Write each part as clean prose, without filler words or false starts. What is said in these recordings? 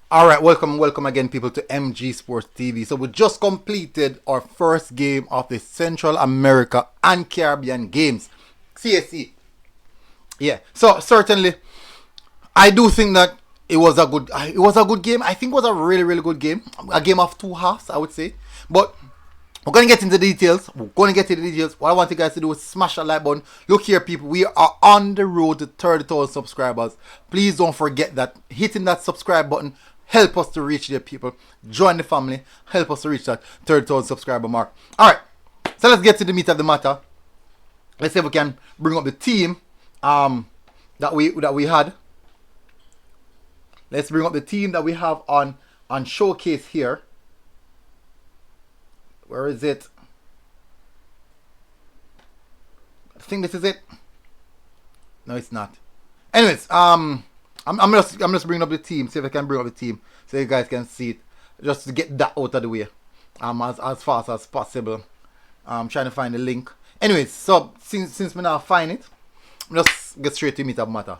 Alright, welcome again, people, to MG Sports TV. So we just completed our first game of the Central America and Caribbean Games, CAC. Yeah, so certainly, I do think that it was a good game. I think it was a really good game, a game of two halves, I would say. But we're gonna get into the details. What I want you guys to do is smash that like button. Look here, people. We are on the road to 30,000 subscribers. Please don't forget that hitting that subscribe button help us to reach there, people. Join the family. Help us to reach that 30,000 subscriber mark. All right. So let's get to the meat of the matter. Let's see if we can bring up the team that we had. Let's bring up the team that we have on showcase here. Where is it? I think this is it. No, it's not. Anyways, I'm just bringing up the team. See if I can bring up the team so you guys can see it. Just to get that out of the way. As fast as possible. I'm trying to find the link. Anyways, so since we now find it, let's get straight to meet up matter.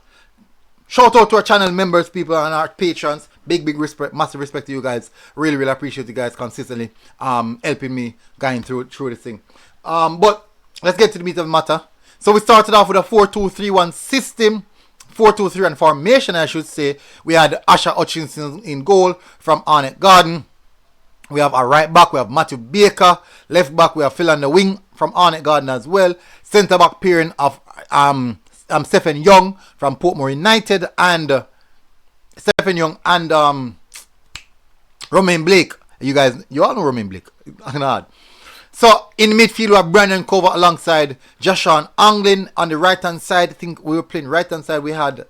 Shout out to our channel members, people, and our patrons. Big respect, massive respect to you guys. Really appreciate you guys consistently helping me going through this thing. But let's get to the meat of the matter. So we started off with a 4-2-3-1 system. 4-2-3-1 formation, I should say. We had Asher Hutchinson in goal from Arnett Garden. We have a right back, we have Matthew Baker. Left back, we have Phil on the wing from Arnett Garden as well. Centre back pairing of Stephen Young from Portmore United and Stephen Young and Romain Blake. You all know Romain Blake. So in midfield we have Brandon Cover alongside Joshua Anglin. On the right hand side, I think we were playing right hand side. We had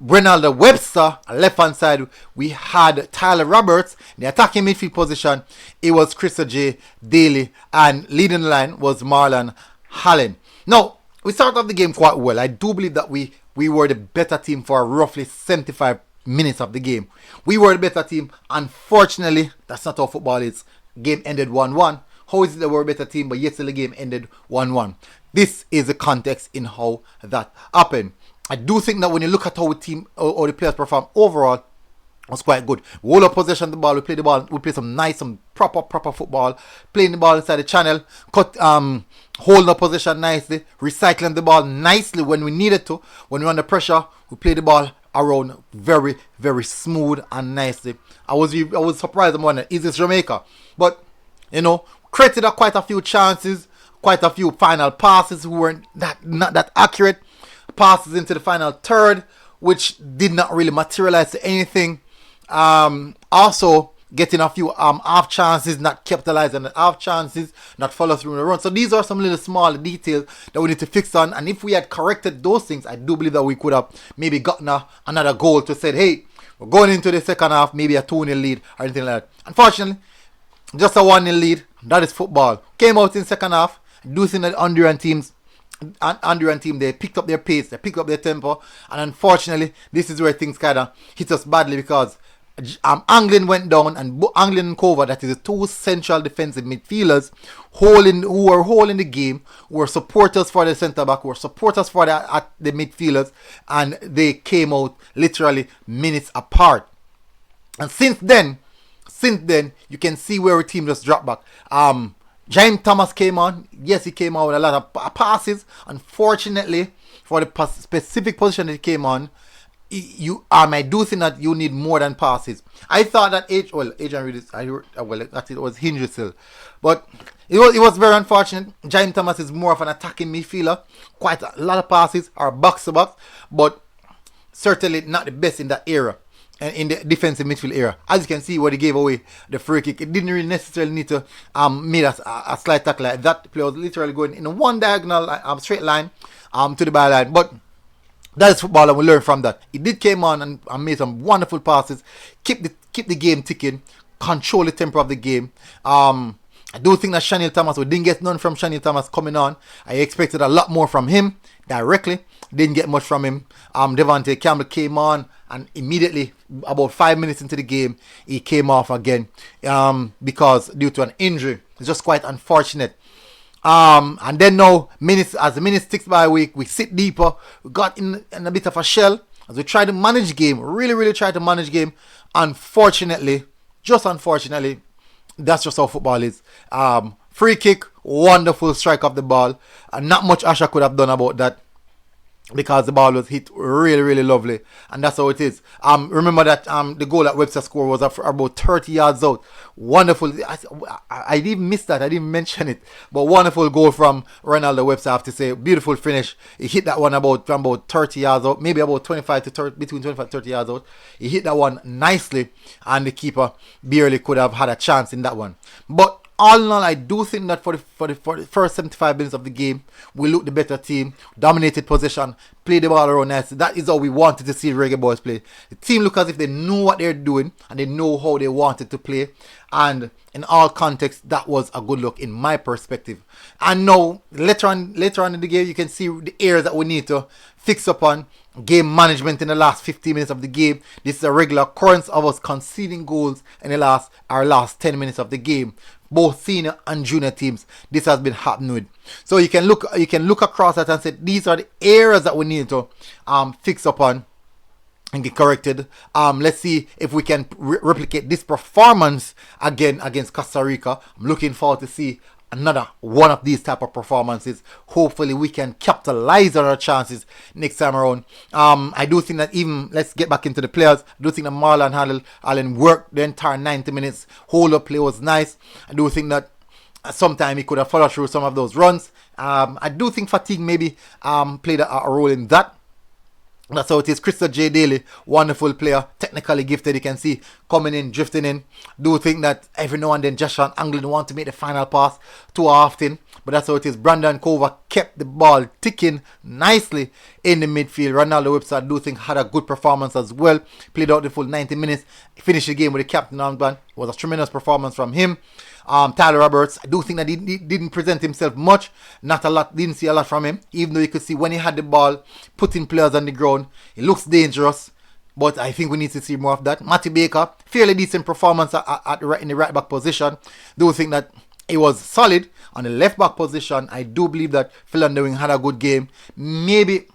Brenaldo Webster. Left hand side we had Tyler Roberts. In the attacking midfield position, it was Chris J. Daly, and leading the line was Marlon Hallen. Now, we started off the game quite well. I do believe that we were the better team for roughly 75 minutes of the game. We were the better team. Unfortunately, that's not how football is. Game ended 1-1. How is it that we're a better team, but yet still the game ended 1-1? This is the context in how that happened. I do think that when you look at how the team or the players perform overall, it was quite good. We hold up possession of the ball, we play the ball, we play some proper football, playing the ball inside the channel, holding up possession nicely, recycling the ball nicely when we needed to. When we're under pressure, we play the ball around very smooth and nicely. I was surprised. I'm wondering, is this Jamaica? But created quite a few chances, quite a few final passes who weren't not that accurate. Passes into the final third, which did not really materialize to anything. Also getting a few half chances, not capitalizing on half chances, not follow through in the run. So these are some little small details that we need to fix on. And if we had corrected those things, I do believe that we could have maybe gotten another goal to say, hey, we're going into the second half, maybe a 2-0 lead or anything like that. Unfortunately, just a 1-0 lead. That is football. Came out in second half. Do think that Honduran team, they picked up their pace, they picked up their tempo, and unfortunately, this is where things kind of hit us badly because Anglin went down, and Anglin and Cover, that is the two central defensive midfielders, who were holding the game, who were supporters for the centre back, who were supporters for the midfielders, and they came out literally minutes apart. And since then, you can see where our team just dropped back. James Thomas came on. Yes, he came on with a lot of passes. Unfortunately, for the specific position that he came on, I do think that you need more than passes. I thought that it was Hindrisill, but it was very unfortunate. James Thomas is more of an attacking midfielder. Quite a lot of passes are box to box, but certainly not the best in that era. And in the defensive midfield area, as you can see, where they gave away the free kick, it didn't really necessarily need to make a slight tackle like that. The player was literally going in one diagonal, straight line, to the byline. But that is football, and we learned from that. He did came on and made some wonderful passes, keep the game ticking, control the tempo of the game. I do think that Shaniel Thomas, we didn't get none from Shaniel Thomas coming on. I expected a lot more from him directly. Didn't get much from him. Devontae Campbell came on, and immediately, about 5 minutes into the game, he came off again because due to an injury. It's just quite unfortunate. And then now, as the minutes ticks by, we sit deeper. We got in a bit of a shell. as we try to manage game, really try to manage game. Unfortunately, just unfortunately, that's just how football is. Free kick, wonderful strike of the ball, and not much Asha could have done about that, because the ball was hit really lovely, and that's how it is. Remember that the goal that Webster scored was about 30 yards out. Wonderful. I didn't miss that. I didn't mention it, but wonderful goal from Ronaldo Webster. I have to say, beautiful finish. He hit that one from about 30 yards out, maybe about 25 to 30, between 25 and 30 yards out. He hit that one nicely, and the keeper barely could have had a chance in that one. But all in all, I do think that for the first 75 minutes of the game, we looked the better team, dominated possession, played the ball around nicely. That is how we wanted to see Reggae Boyz play. The team look as if they know what they're doing and they know how they wanted to play. And in all contexts, that was a good look in my perspective. And now, later on in the game, you can see the areas that we need to fix upon. Game management in the last 15 minutes of the game. This is a regular occurrence of us conceding goals in our last 10 minutes of the game. Both senior and junior teams, this has been happening with. So you can look across that and say these are the areas that we need to fix upon and get corrected. Let's see if we can replicate this performance again against Costa Rica. I'm looking forward to see another one of these type of performances. Hopefully we can capitalize on our chances next time around. I do think that let's get back into the players. I do think that Marlon Allen worked the entire 90 minutes. Hold up play was nice. I do think that sometime he could have followed through some of those runs. I do think fatigue maybe played a role in that. That's how it is. Crystal J. Daly, wonderful player, technically gifted. You can see coming in, drifting in. Do think that every now and then Joshua Anglin want to make the final pass too often, but that's how it is. Brandon Cova kept the ball ticking nicely in the midfield. Ronaldo Webster, I do think, had a good performance as well. Played out the full 90 minutes. Finished the game with the captain armband. It was a tremendous performance from him. Tyler Roberts, I do think that he didn't present himself much. Not a lot, didn't see a lot from him. Even though you could see when he had the ball, putting players on the ground, it looks dangerous. But I think we need to see more of that. Matty Baker, fairly decent performance in the right back position. Do think that it was solid on the left back position. I do believe that Philandering had a good game. Maybe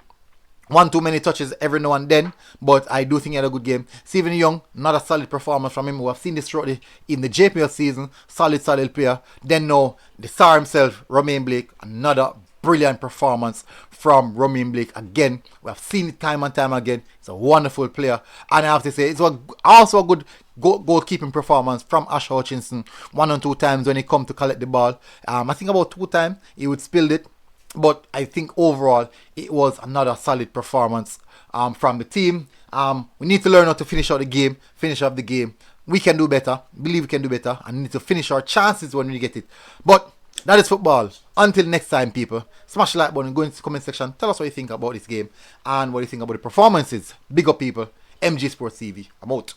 one too many touches every now and then, but I do think he had a good game. Stephen Young, not a solid performance from him. We have seen this throughout in the JPL season. Solid player. Then now, the star himself, Romain Blake, another brilliant performance from Romain Blake. Again, we have seen it time and time again. He's a wonderful player. And I have to say, it's also a good goalkeeping performance from Ash Hutchinson. 1 or 2 times when he come to collect the ball. I think about 2 times he would spill it. But I think overall, it was another solid performance from the team. We need to learn how to finish off the game. We can do better. Believe we can do better. And need to finish our chances when we get it. But that is football. Until next time, people. Smash the like button. Go into the comment section. Tell us what you think about this game. And what you think about the performances. Big up, people. MG Sports TV. I'm out.